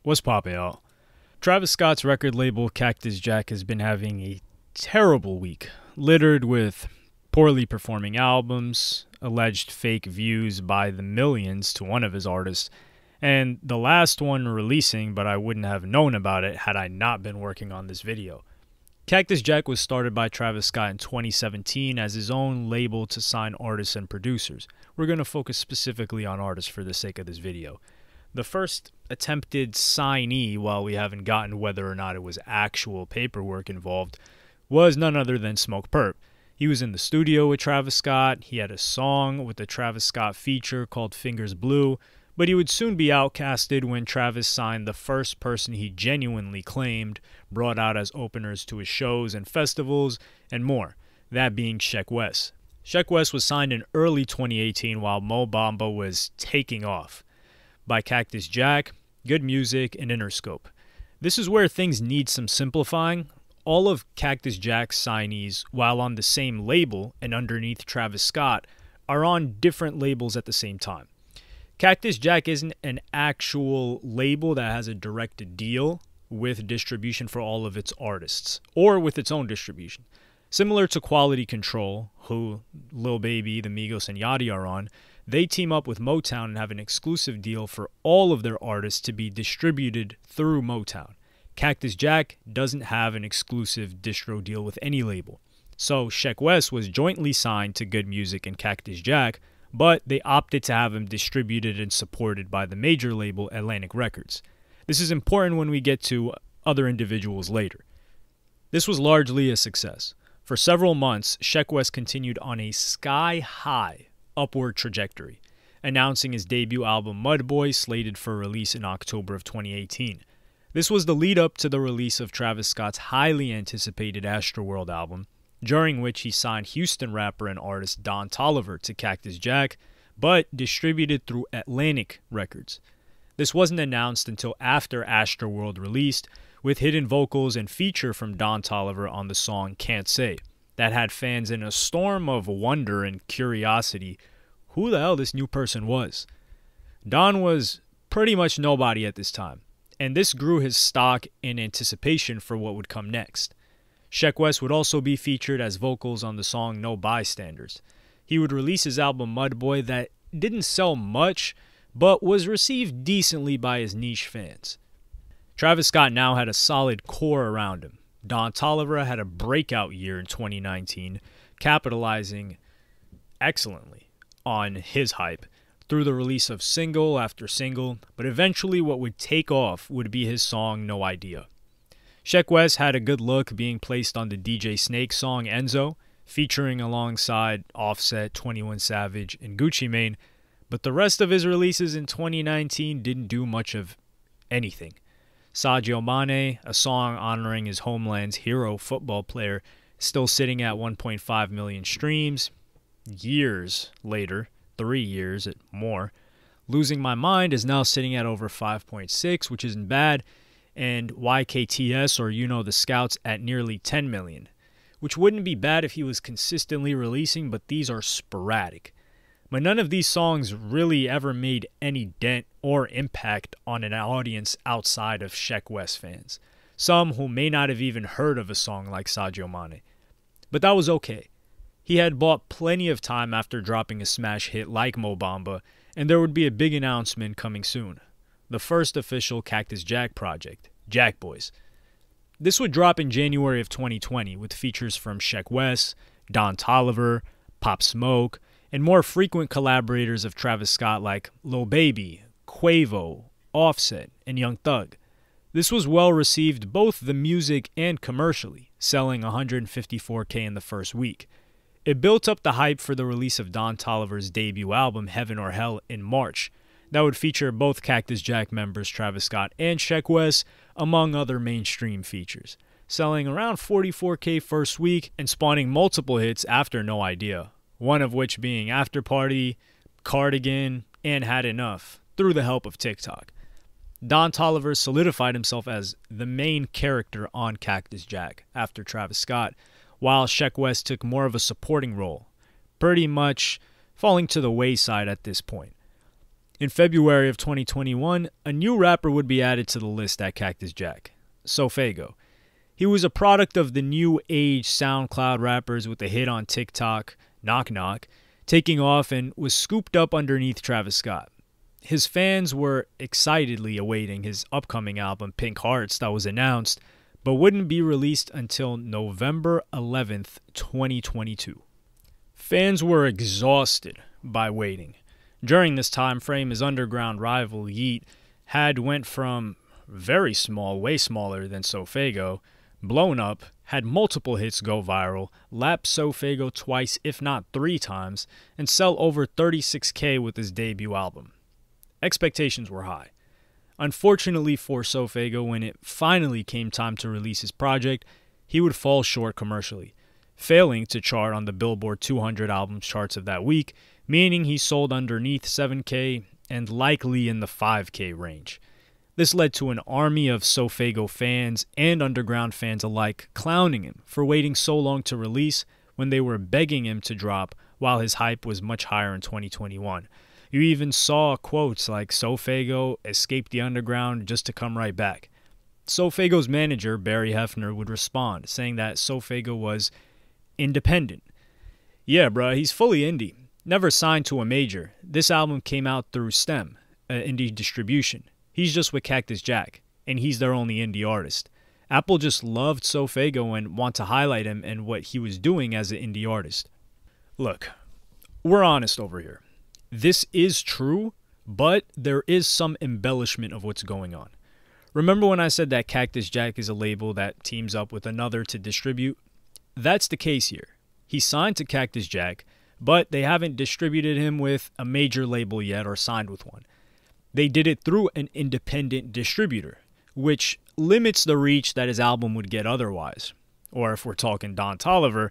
What's poppin', y'all? Travis Scott's record label Cactus Jack has been having a terrible week, littered with poorly performing albums, alleged fake views by the millions to one of his artists, and the last one releasing, but I wouldn't have known about it had I not been working on this video. Cactus Jack was started by Travis Scott in 2017 as his own label to sign artists and producers. We're going to focus specifically on artists for the sake of this video. The first attempted signee, while we haven't gotten whether or not it was actual paperwork involved, was none other than Smoke Perp. He was in the studio with Travis Scott. He had a song with the Travis Scott feature called Fingers Blue, but he would soon be outcasted when Travis signed the first person he genuinely claimed brought out as openers to his shows and festivals and more, that being Sheck Wes. Sheck Wes was signed in early 2018 while Mo Bamba was taking off by Cactus Jack, Good Music, and Interscope. This is where things need some simplifying. All of Cactus Jack's signees, while on the same label and underneath Travis Scott, are on different labels at the same time. Cactus Jack isn't an actual label that has a direct deal with distribution for all of its artists, or with its own distribution. Similar to Quality Control, who Lil Baby, the Migos, and Yachty are on, they team up with Motown and have an exclusive deal for all of their artists to be distributed through Motown. Cactus Jack doesn't have an exclusive distro deal with any label. So Sheck Wes was jointly signed to Good Music and Cactus Jack, but they opted to have him distributed and supported by the major label Atlantic Records. This is important when we get to other individuals later. This was largely a success. For several months, Sheck Wes continued on a sky-high upward trajectory, announcing his debut album Mud Boy, slated for release in October of 2018. This was the lead-up to the release of Travis Scott's highly anticipated Astroworld album, during which he signed Houston rapper and artist Don Toliver to Cactus Jack, but distributed through Atlantic Records. This wasn't announced until after Astroworld released, with hidden vocals and feature from Don Toliver on the song Can't Say, that had fans in a storm of wonder and curiosity who the hell this new person was. Don was pretty much nobody at this time, and this grew his stock in anticipation for what would come next. Sheck Wes would also be featured as vocals on the song No Bystanders. He would release his album Mud Boy that didn't sell much, but was received decently by his niche fans. Travis Scott now had a solid core around him. Don Toliver had a breakout year in 2019, capitalizing excellently on his hype through the release of single after single, but eventually what would take off would be his song No Idea. Sheck Wes had a good look being placed on the DJ Snake song Enzo, featuring alongside Offset, 21 Savage, and Gucci Mane, but the rest of his releases in 2019 didn't do much of anything. Sadio Mane, a song honoring his homeland's hero football player, still sitting at 1.5 million streams. Years later, 3 years at more, Losing My Mind is now sitting at over 5.6, which isn't bad, and YKTS, or You Know the Scouts, at nearly 10 million, which wouldn't be bad if he was consistently releasing, but these are sporadic. But none of these songs really ever made any dent or impact on an audience outside of Sheck Wes fans, some who may not have even heard of a song like Sadio Mane. But that was okay. He had bought plenty of time after dropping a smash hit like Mo Bamba, and there would be a big announcement coming soon. The first official Cactus Jack project, Jack Boys. This would drop in January of 2020 with features from Sheck Wes, Don Toliver, Pop Smoke, and more frequent collaborators of Travis Scott like Lil Baby, Quavo, Offset, and Young Thug. This was well received both the music and commercially, selling 154K in the first week. It built up the hype for the release of Don Toliver's debut album Heaven or Hell in March. That would feature both Cactus Jack members Travis Scott and Sheck Wes, among other mainstream features, selling around 44K first week and spawning multiple hits after No Idea, one of which being After Party, Cardigan, and Had Enough, through the help of TikTok. Don Toliver solidified himself as the main character on Cactus Jack after Travis Scott, while Sheck Wes took more of a supporting role, pretty much falling to the wayside at this point. In February of 2021, a new rapper would be added to the list at Cactus Jack, Sofago. He was a product of the new age SoundCloud rappers with a hit on TikTok, Knock Knock, taking off and was scooped up underneath Travis Scott. His fans were excitedly awaiting his upcoming album Pink Hearts that was announced, but wouldn't be released until November 11th, 2022. Fans were exhausted by waiting. During this time frame, his underground rival Yeet had went from very small, way smaller than Sofago, blown up, had multiple hits go viral, lap Sofago twice if not 3 times, and sell over 36K with his debut album. Expectations were high. Unfortunately for Sofago, when it finally came time to release his project, he would fall short commercially, failing to chart on the Billboard 200 albums charts of that week, meaning he sold underneath 7K and likely in the 5K range. This led to an army of Sofago fans and underground fans alike clowning him for waiting so long to release when they were begging him to drop while his hype was much higher in 2021. You even saw quotes like Sofago escaped the underground just to come right back. Sofago's manager, Barry Hefner, would respond, saying that Sofago was independent. Yeah, bruh, he's fully indie. Never signed to a major. This album came out through STEM, indie distribution. He's just with Cactus Jack, and he's their only indie artist. Apple just loved Sofago and want to highlight him and what he was doing as an indie artist. Look, we're honest over here. This is true, but there is some embellishment of what's going on. Remember when I said that Cactus Jack is a label that teams up with another to distribute? That's the case here. He signed to Cactus Jack, but they haven't distributed him with a major label yet or signed with one. They did it through an independent distributor, which limits the reach that his album would get otherwise. Or if we're talking Don Toliver,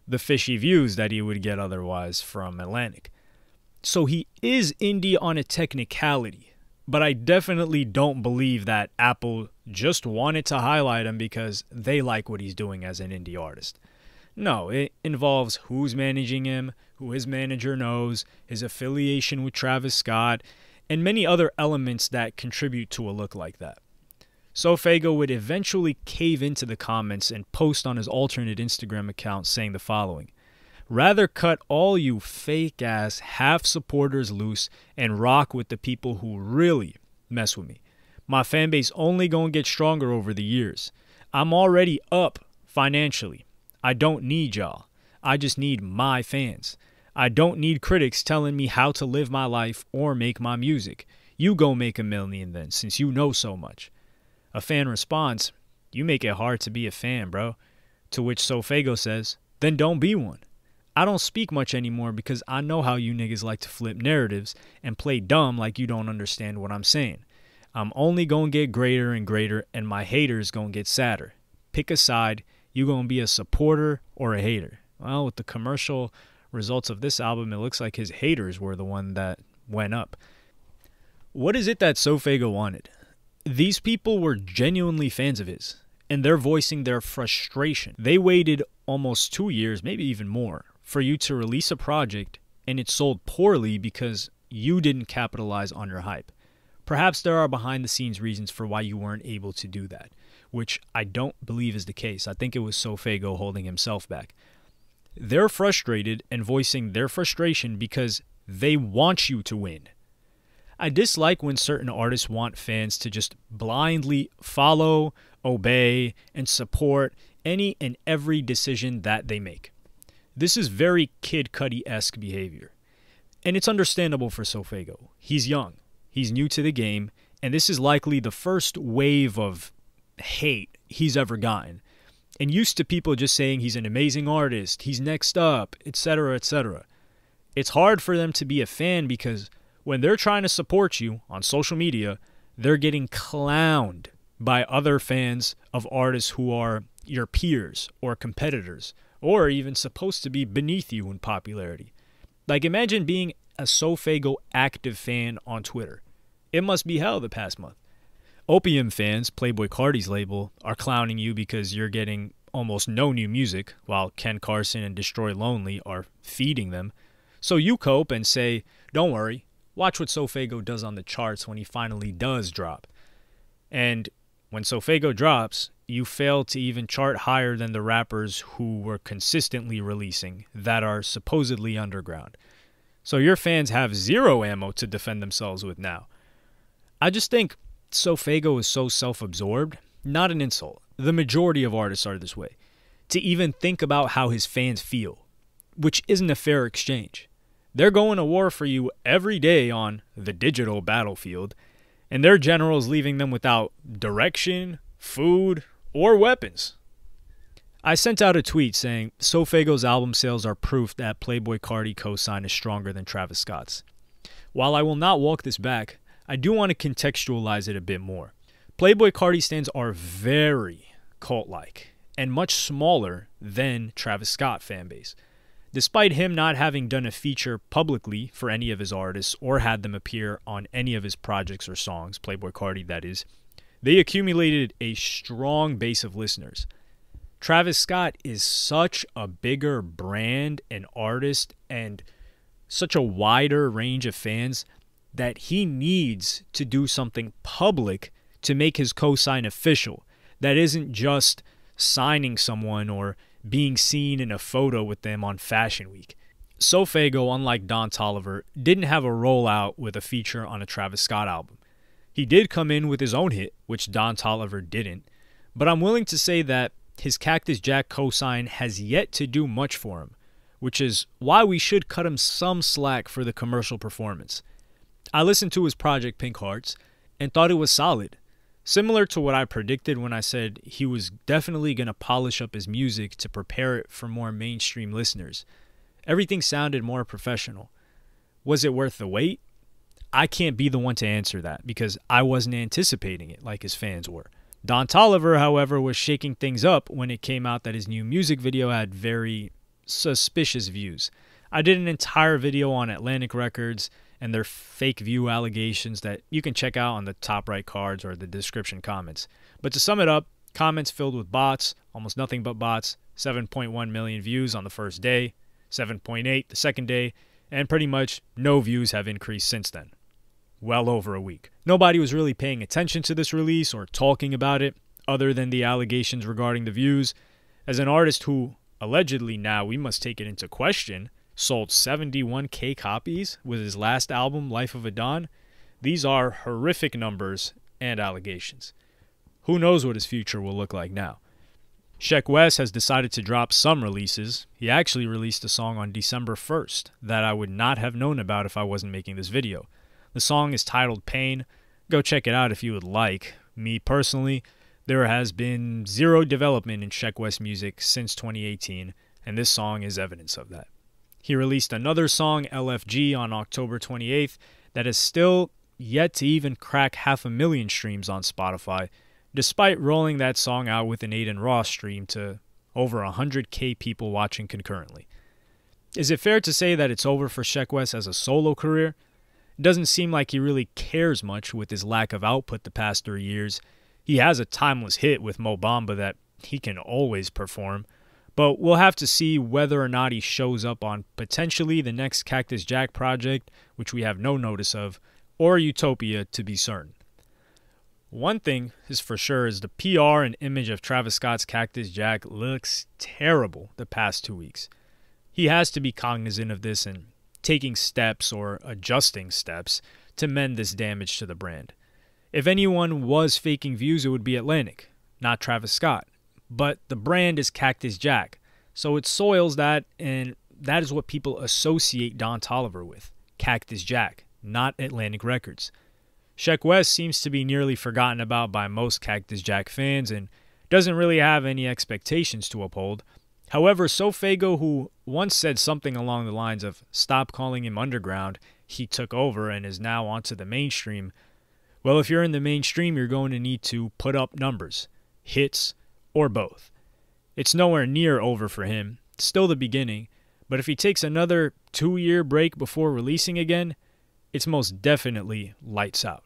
the fishy views that he would get otherwise from Atlantic. So he is indie on a technicality, but I definitely don't believe that Apple just wanted to highlight him because they like what he's doing as an indie artist. No, it involves who's managing him, who his manager knows, his affiliation with Travis Scott, and many other elements that contribute to a look like that. Sofago would eventually cave into the comments and post on his alternate Instagram account saying the following: "Rather cut all you fake-ass half-supporters loose and rock with the people who really mess with me. My fan base only gonna get stronger over the years. I'm already up financially. I don't need y'all. I just need my fans. I don't need critics telling me how to live my life or make my music. You go make $1 million then, since you know so much." A fan responds, "You make it hard to be a fan, bro." To which Sofago says, "Then don't be one. I don't speak much anymore because I know how you niggas like to flip narratives and play dumb like you don't understand what I'm saying. I'm only gonna get greater and greater, and my haters gonna get sadder. Pick a side. You gonna be a supporter or a hater." Well, with the commercial results of this album, it looks like his haters were the one that went up. What is it that Sofago wanted? These people were genuinely fans of his, and they're voicing their frustration. They waited almost 2 years, maybe even more, for you to release a project, and it sold poorly because you didn't capitalize on your hype. Perhaps there are behind-the-scenes reasons for why you weren't able to do that, which I don't believe is the case. I think it was Sofago holding himself back. They're frustrated and voicing their frustration because they want you to win. I dislike when certain artists want fans to just blindly follow, obey, and support any and every decision that they make. This is very Kid Cudi-esque behavior. And it's understandable for Sofago. He's young, he's new to the game, and this is likely the first wave of hate he's ever gotten. And used to people just saying he's an amazing artist, he's next up, etc., etc. It's hard for them to be a fan because when they're trying to support you on social media, they're getting clowned by other fans of artists who are your peers or competitors, or even supposed to be beneath you in popularity. Like, imagine being a Sofago active fan on Twitter. It must be hell the past month. Opium fans, Playboi Carti's label, are clowning you because you're getting almost no new music, while Ken Carson and Destroy Lonely are feeding them. So you cope and say, "Don't worry, watch what Sofago does on the charts when he finally does drop. And when Sofago drops, you fail to even chart higher than the rappers who were consistently releasing that are supposedly underground. So your fans have zero ammo to defend themselves with now. I just think Sofago is so self-absorbed, not an insult. The majority of artists are this way. To even think about how his fans feel, which isn't a fair exchange. They're going to war for you every day on the digital battlefield, and their generals leaving them without direction, food, or weapons. I sent out a tweet saying, Sofago's album sales are proof that Playboi Carti cosign is stronger than Travis Scott's. While I will not walk this back, I do want to contextualize it a bit more. Playboi Carti stands are very cult-like and much smaller than Travis Scott fanbase. Despite him not having done a feature publicly for any of his artists or had them appear on any of his projects or songs, Playboi Carti that is, they accumulated a strong base of listeners. Travis Scott is such a bigger brand and artist and such a wider range of fans that he needs to do something public to make his cosign official. That isn't just signing someone or being seen in a photo with them on Fashion Week. Sofago, unlike Don Toliver, didn't have a rollout with a feature on a Travis Scott album. He did come in with his own hit, which Don Toliver didn't, but I'm willing to say that his Cactus Jack cosign has yet to do much for him, which is why we should cut him some slack for the commercial performance. I listened to his project Pink Hearts and thought it was solid. Similar to what I predicted when I said he was definitely going to polish up his music to prepare it for more mainstream listeners. Everything sounded more professional. Was it worth the wait? I can't be the one to answer that because I wasn't anticipating it like his fans were. Don Toliver, however, was shaking things up when it came out that his new music video had very suspicious views. I did an entire video on Atlantic Records and their fake view allegations that you can check out on the top right cards or the description comments. But to sum it up, comments filled with bots, almost nothing but bots, 7.1 million views on the first day, 7.8 the second day, and pretty much no views have increased since then. Well over a week. Nobody was really paying attention to this release or talking about it other than the allegations regarding the views. As an artist who, allegedly now we must take it into question, sold 71,000 copies with his last album, Life of a Don, these are horrific numbers and allegations. Who knows what his future will look like now? Sheck Wes has decided to drop some releases. He actually released a song on December 1st that I would not have known about if I wasn't making this video. The song is titled Pain. Go check it out if you would like. Me personally, there has been zero development in Sheck Wes music since 2018, and this song is evidence of that. He released another song, LFG, on October 28th that is still yet to even crack 500,000 streams on Spotify, despite rolling that song out with an Aiden Ross stream to over 100,000 people watching concurrently. Is it fair to say that it's over for Sheck Wes as a solo career? It doesn't seem like he really cares much with his lack of output the past 3 years. He has a timeless hit with Mo Bamba that he can always perform, but we'll have to see whether or not he shows up on potentially the next Cactus Jack project, which we have no notice of, or Utopia to be certain. One thing is for sure is the PR and image of Travis Scott's Cactus Jack looks terrible the past 2 weeks. He has to be cognizant of this and taking steps or adjusting steps to mend this damage to the brand. If anyone was faking views, it would be Atlantic, not Travis Scott. But the brand is Cactus Jack, so it soils that, and that is what people associate Don Toliver with, Cactus Jack, not Atlantic Records. Sheck Wes seems to be nearly forgotten about by most Cactus Jack fans and doesn't really have any expectations to uphold. However, Sofago, who once said something along the lines of "stop calling him underground, he took over and is now onto the mainstream," well, if you're in the mainstream, you're going to need to put up numbers, hits, or both. It's nowhere near over for him, it's still the beginning, but if he takes another 2-year break before releasing again, it's most definitely lights out.